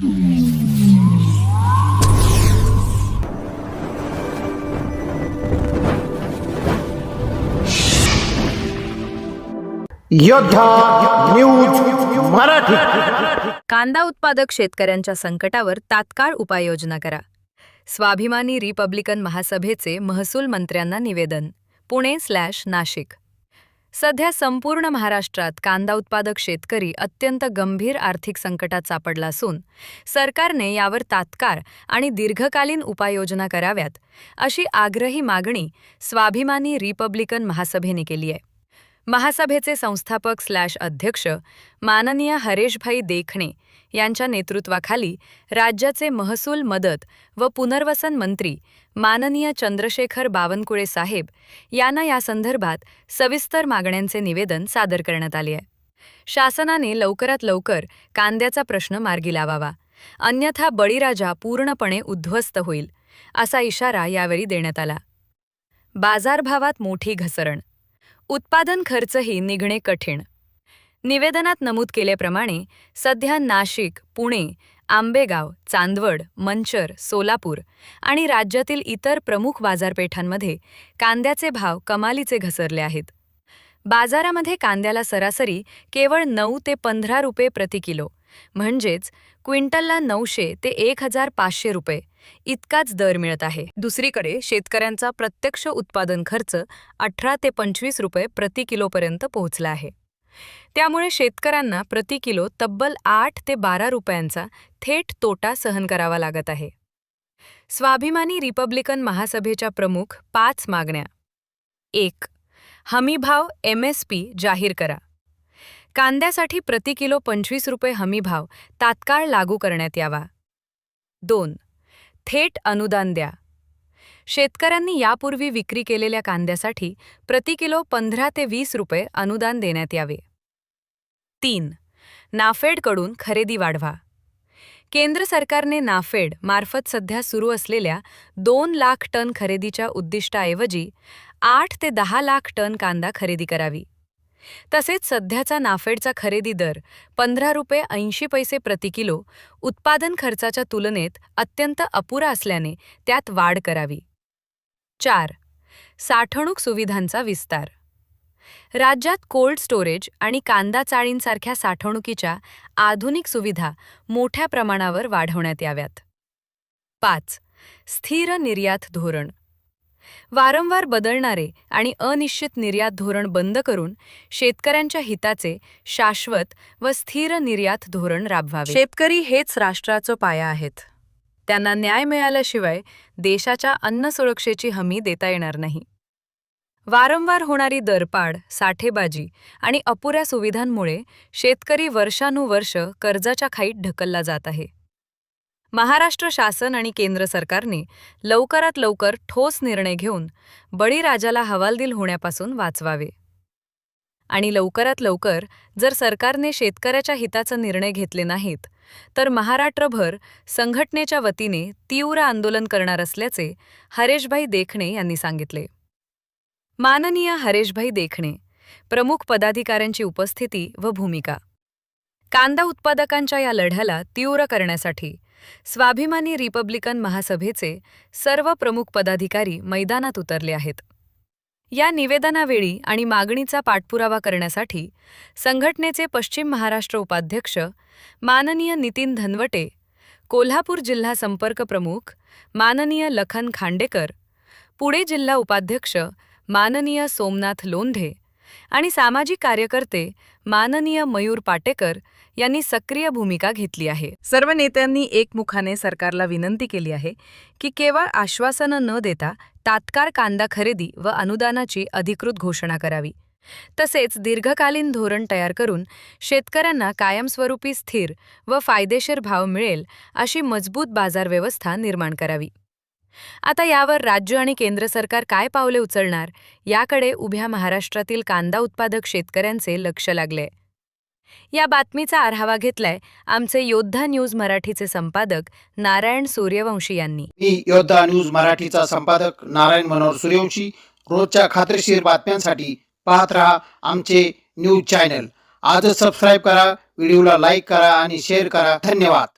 योद्धा न्यूज मराठी. कांदा उत्पादक शेतकऱ्यांच्या संकटावर तात्काळ उपाययोजना करा. स्वाभिमानी रिपब्लिकन महासभेचे महसूल मंत्र्यांना निवेदन. पुणे/नाशिक. सध्या संपूर्ण महाराष्ट्रात कांदा उत्पादक शेतकरी अत्यंत गंभीर आर्थिक संकटात सापडला असून सरकारने यावर तात्काळ आणि दीर्घकालीन उपाययोजना कराव्यात अशी आग्रही मागणी स्वाभिमानी रिपब्लिकन महासभेने केली आहे. महासभेचे संस्थापक/अध्यक्ष माननीय हरेशभाई देखणे यांच्या नेतृत्वाखाली राज्याचे महसूल, मदत व पुनर्वसन मंत्री माननीय चंद्रशेखर बावनकुळे साहेब यांना या संदर्भात सविस्तर मागण्यांचे निवेदन सादर करण्यात आले आहे. शासनाने लवकरात लवकर कांद्याचा प्रश्न मार्गी लावावा, अन्यथा बळीराजा पूर्णपणे उद्ध्वस्त होईल, असा इशारा यावेळी देण्यात आला. बाजारभावात मोठी घसरण, उत्पादन खर्चही निघणे कठीण. निवेदनात नमूद केल्याप्रमाणे सध्या नाशिक, पुणे, आंबेगाव, चांदवड, मंचर, सोलापूर आणि राज्यातील इतर प्रमुख बाजारपेठांमध्ये कांद्याचे भाव कमालीचे घसरले आहेत. बाजारामध्ये कांद्याला सरासरी केवळ 9 ते 15 रुपये प्रति किलो, म्हणजेच क्विंटलला 900 ते 1500 रुपये इतकाच दर मिळत आहे. दुसरीकडे शेतकऱ्यांचा प्रत्यक्ष उत्पादन खर्च 18 ते 25 रुपये प्रति किलोपर्यंत पोहोचला आहे. त्यामुळे शेतकऱ्यांना प्रति किलो तब्बल 8 ते 12 रुपयांचा थेट तोटा सहन करावा लागत आहे. स्वाभिमानी रिपब्लिकन महासभेच्या प्रमुख 5 मागण्या. 1. हमीभाव MSP जाहीर करा. कांद्यासाठी प्रति किलो 25 रुपये हमीभाव तात्काळ लागू करण्यात यावा. 2. थेट अनुदान द्या. शेतकऱ्यांनी यापूर्वी विक्री केलेल्या कांद्यासाठी प्रति किलो 15 ते 20 रुपये अनुदान देण्यात यावे. 3. नाफेडकडून खरेदी वाढवा. केंद्र सरकारने नाफेड मार्फत सध्या सुरू असलेल्या 2 लाख टन खरेदीच्या उद्दिष्टाऐवजी 8 ते 10 लाख टन कांदा खरेदी करावी. तसेच सध्याचा नाफेडचा खरेदी दर 15 रुपये 80 पैसे प्रति किलो उत्पादन खर्चाच्या तुलनेत अत्यंत अपुरा असल्याने त्यात वाढ करावी. 4. साठवणूक सुविधांचा विस्तार. राज्यात कोल्ड स्टोरेज आणि कांदा चाळींसारख्या साठवणुकीच्या आधुनिक सुविधा मोठ्या प्रमाणावर वाढवण्यात याव्यात. 5. स्थिर निर्यात धोरण. वारंवार बदलणारे आणि अनिश्चित निर्यात धोरण बंद करून शेतकऱ्यांच्या हिताचे शाश्वत व स्थिर निर्यात धोरण राबवावे. शेतकरी हेच राष्ट्राचा पाया आहेत. त्यांना न्याय मिळाल्याशिवाय देशाच्या अन्न सुरक्षेची हमी देता येणार नाही. वारंवार होणारी दरपाड, साठेबाजी आणि अपुऱ्या सुविधांमुळे शेतकरी वर्षानुवर्ष कर्जाच्या खाईत ढकलला जात आहे. महाराष्ट्र शासन आणि केंद्र सरकारने लवकरात लवकर ठोस निर्णय घेऊन बळीराजाला हवालदिल होण्यापासून वाचवावे. आणि लवकरात लवकर जर सरकारने शेतकऱ्याच्या हिताचा निर्णय घेतले नाहीत तर महाराष्ट्रभर संघटनेच्या वतीने तीव्र आंदोलन करणार असल्याचे हरेशभाई देखणे यांनी सांगितले. माननीय हरेशभाई देखणे, प्रमुख पदाधिकाऱ्यांची उपस्थिती व भूमिका. कांदा उत्पादकांच्या या लढ्याला तीव्र करण्यासाठी स्वाभिमानी रिपब्लिकन महासभेचे सर्व प्रमुख पदाधिकारी मैदानात उतरले आहेत. या निवेदनावेळी आणि मागणीचा पाठपुरावा करण्यासाठी संघटनेचे पश्चिम महाराष्ट्र उपाध्यक्ष माननीय नितीन धनवटे, कोल्हापूर जिल्हा संपर्क प्रमुख माननीय लखन खांडेकर, पुणे जिल्हा उपाध्यक्ष माननीय सोमनाथ लोंढे आणि सामाजिक कार्यकर्ते माननीय मयूर पाटेकर यांनी सक्रिय भूमिका घेतली आहे. सर्व नेत्यांनी एकमुखाने सरकारला विनंती केली आहे की केवळ आश्वासनं न देता तात्काळ कांदा खरेदी व अनुदानाची अधिकृत घोषणा करावी. तसेच दीर्घकालीन धोरण तयार करून शेतकऱ्यांना कायमस्वरूपी स्थिर व फायदेशीर भाव मिळेल अशी मजबूत बाजार व्यवस्था निर्माण करावी. आता यावर राज्य आणि केंद्र सरकार काय पावले उचलणार याकडे उभ्या महाराष्ट्रातील कांदा उत्पादक शेतकऱ्यांचे लक्ष लागले. या बातमीचा आढावा घेतलाय आमचे योद्धा न्यूज मराठीचे संपादक नारायण सूर्यवंशी यांनी. मी योद्धा न्यूज मराठीचा संपादक नारायण मनोहर सूर्यवंशी. रोजच्या खात्रीशीर बातम्यांसाठी पाहत रहा आमचे न्यूज चॅनल. आजच सबस्क्राईब करा, व्हिडिओला लाईक करा आणि शेअर करा. धन्यवाद.